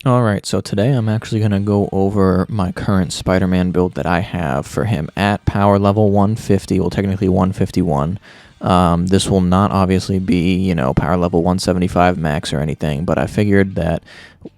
Alright, so today I'm actually going to go over my current Spider-Man build that I have for him at power level 150, well technically 151. This will not obviously be, power level 175 max or anything, but I figured that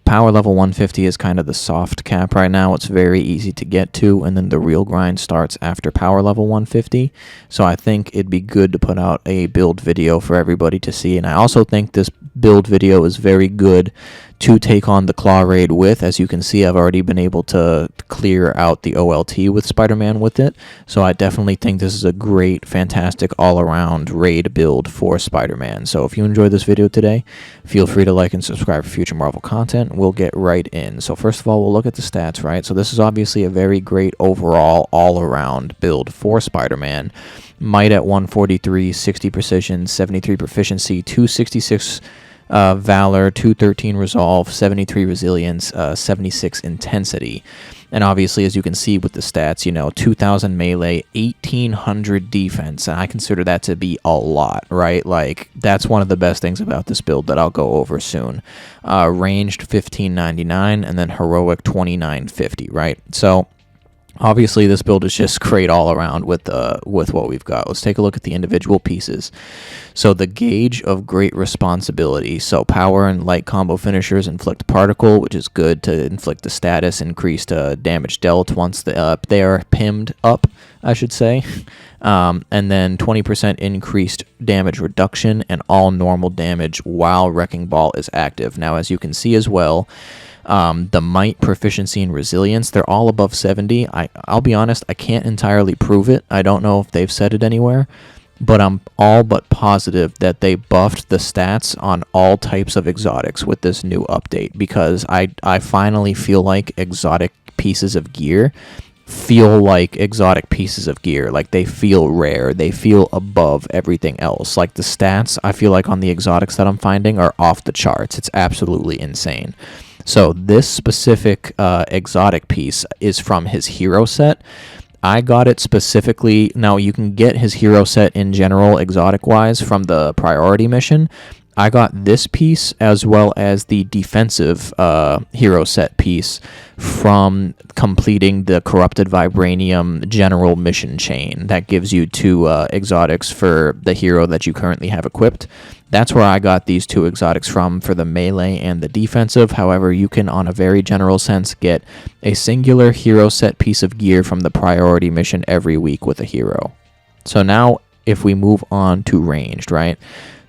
power level 150 is kind of the soft cap right now. It's very easy to get to, and then the real grind starts after power level 150. So I think it'd be good to put out a build video for everybody to see, and I also think this build video is very good to take on the Klaw raid with. As you can see, I've already been able to clear out the OLT with Spider-Man with it, so I definitely think this is a great, fantastic, all-around raid build for Spider-Man. So if you enjoyed this video today, feel free to like and subscribe for future Marvel content. We'll get right in. So first of all, we'll look at the stats, right? So this is obviously a very great overall, all-around build for Spider-Man. Might at 143, 60 precision, 73 proficiency, 266 Valor, 213 Resolve, 73 Resilience, 76 Intensity. And obviously, as you can see with the stats, 2,000 melee, 1,800 defense. And I consider that to be a lot, right? Like, that's one of the best things about this build that I'll go over soon. Ranged, 1599, and then heroic, 2950, right? So obviously, this build is just great all around with what we've got. Let's take a look at the individual pieces. So the gauge of great responsibility. So power and light combo finishers inflict particle, which is good to inflict the status, increased damage dealt once they are pimmed up, I should say. And then 20% increased damage reduction and all normal damage while Wrecking Ball is active. Now, as you can see as well, the might, proficiency, and resilience, they're all above 70. I'll be honest, I can't entirely prove it. I don't know if they've said it anywhere, but I'm all but positive that they buffed the stats on all types of exotics with this new update, because I finally feel like exotic pieces of gear feel like exotic pieces of gear. Like, they feel rare. They feel above everything else. Like, the stats, I feel like on the exotics that I'm finding are off the charts. It's absolutely insane. So this specific exotic piece is from his hero set. I got it specifically. Now, you can get his hero set in general, exotic-wise, from the priority mission. I got this piece as well as the defensive hero set piece from completing the Corrupted Vibranium general mission chain. That gives you 2 exotics for the hero that you currently have equipped. That's where I got these 2 exotics from for the melee and the defensive. However, you can, on a very general sense, get a singular hero set piece of gear from the priority mission every week with a hero. So now, if we move on to ranged, right?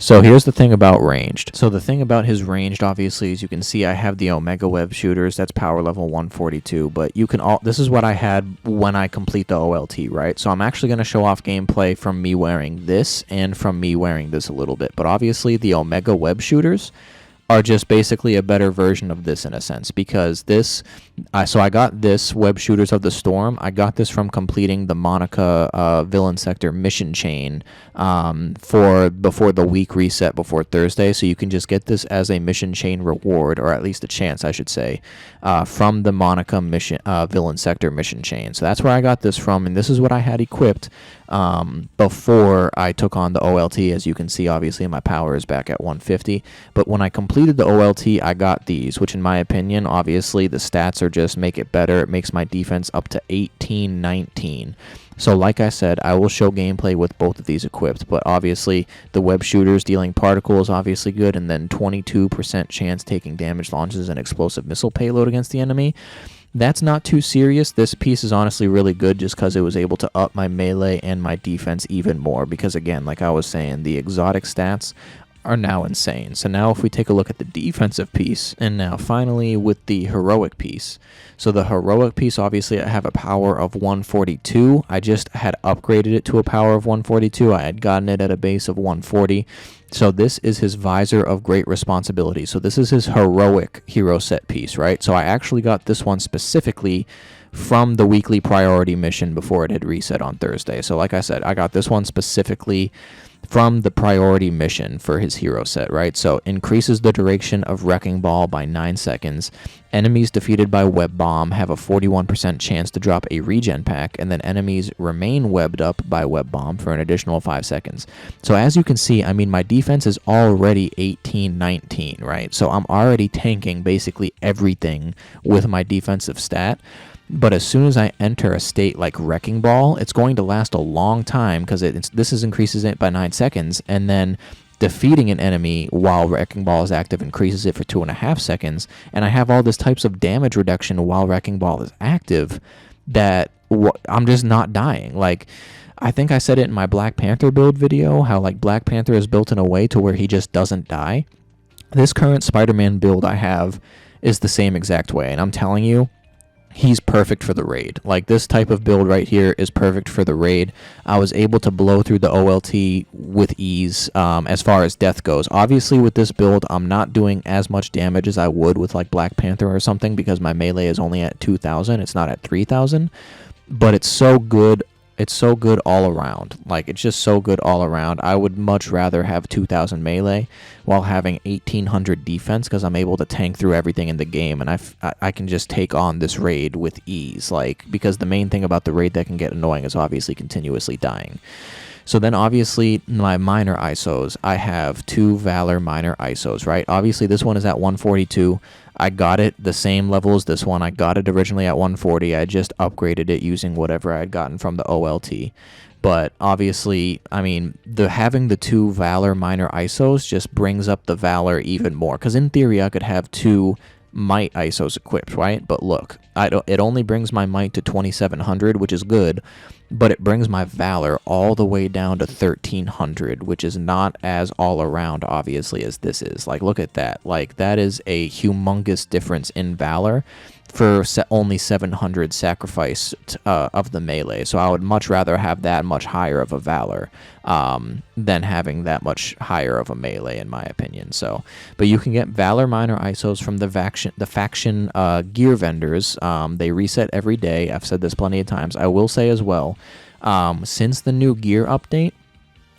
So here's the thing about ranged. So the thing about his ranged, obviously, as you can see, I have the Omega Web shooters. That's power level 142. But you can this is what I had when I complete the OLT, right? So I'm actually going to show off gameplay from me wearing this and from me wearing this a little bit. But obviously, the Omega Web shooters are just basically a better version of this in a sense, because this, so I got this Web Shooters of the Storm. I got this from completing the Monica Villain Sector mission chain before the week reset before Thursday. So you can just get this as a mission chain reward, or at least a chance, I should say, from the Monica mission Villain Sector mission chain. So that's where I got this from, and this is what I had equipped before I took on the OLT. As you can see, obviously my power is back at 150, but when I completed the OLT, I got these, which in my opinion, obviously the stats are just make it better. It makes my defense up to 1819. So like I said, I will show gameplay with both of these equipped, but obviously the web shooters dealing particle is obviously good, and then 22% chance taking damage launches an explosive missile payload against the enemy. That's not too serious. This piece is honestly really good just because it was able to up my melee and my defense even more, because again, like I was saying, the exotic stats are now insane. So now if we take a look at the defensive piece, and now finally with the heroic piece. So the heroic piece, obviously I have a power of 142. I just had upgraded it to a power of 142. I had gotten it at a base of 140. So this is his visor of great responsibility. So this is his heroic hero set piece, right? So I actually got this one specifically from the weekly priority mission before it had reset on Thursday. So like I said, I got this one specifically from the priority mission for his hero set, right? So increases the duration of Wrecking Ball by 9 seconds. Enemies defeated by Web Bomb have a 41% chance to drop a regen pack, and then enemies remain webbed up by Web Bomb for an additional 5 seconds. So as you can see, I mean, my defense is already 18-19, right? So I'm already tanking basically everything with my defensive stat. But as soon as I enter a state like Wrecking Ball, it's going to last a long time because increases it by 9 seconds, and then defeating an enemy while Wrecking Ball is active increases it for 2.5 seconds, and I have all this types of damage reduction while Wrecking Ball is active that I'm just not dying. Like, I think I said it in my Black Panther build video, how like Black Panther is built in a way to where he just doesn't die. This current Spider-Man build I have is the same exact way, and I'm telling you, he's perfect for the raid. Like, this type of build right here is perfect for the raid. I was able to blow through the OLT with ease as far as death goes. Obviously, with this build, I'm not doing as much damage as I would with like Black Panther or something because my melee is only at 2,000. It's not at 3,000. But it's so good. It's so good all around. Like, it's just so good all around. I would much rather have 2,000 melee while having 1,800 defense because I'm able to tank through everything in the game, and I can just take on this raid with ease. Like, because the main thing about the raid that can get annoying is obviously continuously dying. So then obviously my minor ISOs, I have 2 Valor minor ISOs, right? Obviously this one is at 142. I got it the same level as this one. I got it originally at 140. I just upgraded it using whatever I had gotten from the OLT. But obviously, I mean, having the 2 Valor minor ISOs just brings up the Valor even more. Because in theory, I could have 2 Might ISOs equipped, right? But look, it only brings my Might to 2,700, which is good. But it brings my Valor all the way down to 1,300, which is not as all around, obviously, as this is. Like, look at that. Like, that is a humongous difference in Valor for only 700 sacrifice of the melee. So I would much rather have that much higher of a Valor than having that much higher of a melee, in my opinion. So, but you can get Valor minor ISOs from the faction gear vendors. They reset every day. I've said this plenty of times. I will say as well, since the new gear update,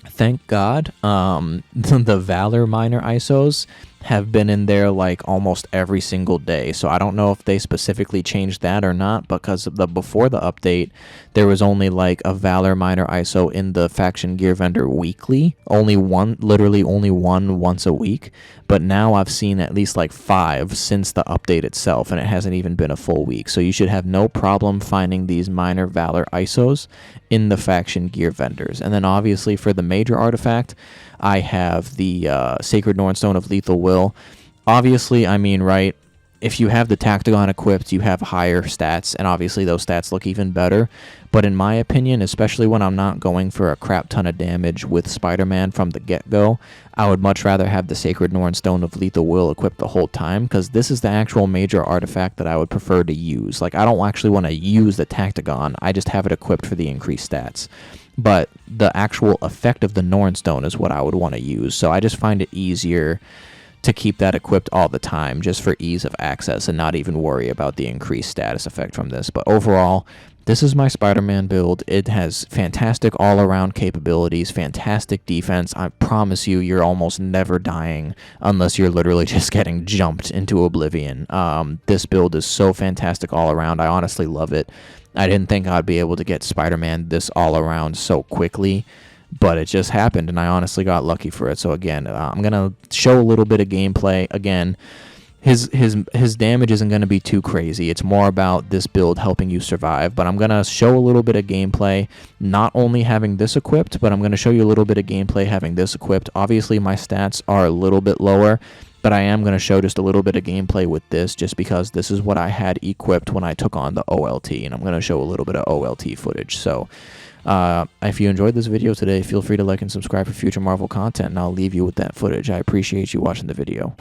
thank God, the Valor minor ISOs have been in there like almost every single day. So I don't know if they specifically changed that or not, because before the update, there was only like a Valor minor ISO in the faction gear vendor weekly. Literally only one once a week. But now I've seen at least like 5 since the update itself, and it hasn't even been a full week. So you should have no problem finding these minor Valor ISOs in the faction gear vendors. And then obviously for the major artifact, I have the Sacred Nornstone of Lethal Will. Obviously, I mean, right, if you have the Tactagon equipped, you have higher stats, and obviously those stats look even better. But in my opinion, especially when I'm not going for a crap ton of damage with Spider-Man from the get-go, I would much rather have the Sacred Nornstone of Lethal Will equipped the whole time, because this is the actual major artifact that I would prefer to use. Like, I don't actually want to use the Tactagon, I just have it equipped for the increased stats. But the actual effect of the Nornstone is what I would want to use, so I just find it easier to keep that equipped all the time, just for ease of access and not even worry about the increased status effect from this. But overall, this is my Spider-Man build. It has fantastic all-around capabilities, fantastic defense. I promise you, you're almost never dying unless you're literally just getting jumped into oblivion. This build is so fantastic all around. I honestly love it. I didn't think I'd be able to get Spider-Man this all around so quickly, but it just happened, and I honestly got lucky for it. So again, I'm going to show a little bit of gameplay. Again, his damage isn't going to be too crazy. It's more about this build helping you survive, but I'm going to show a little bit of gameplay, not only having this equipped, but I'm going to show you a little bit of gameplay having this equipped. Obviously, my stats are a little bit lower, but I am going to show just a little bit of gameplay with this, just because this is what I had equipped when I took on the OLT, and I'm going to show a little bit of OLT footage. So if you enjoyed this video today, feel free to like and subscribe for future Marvel content, and I'll leave you with that footage. I appreciate you watching the video.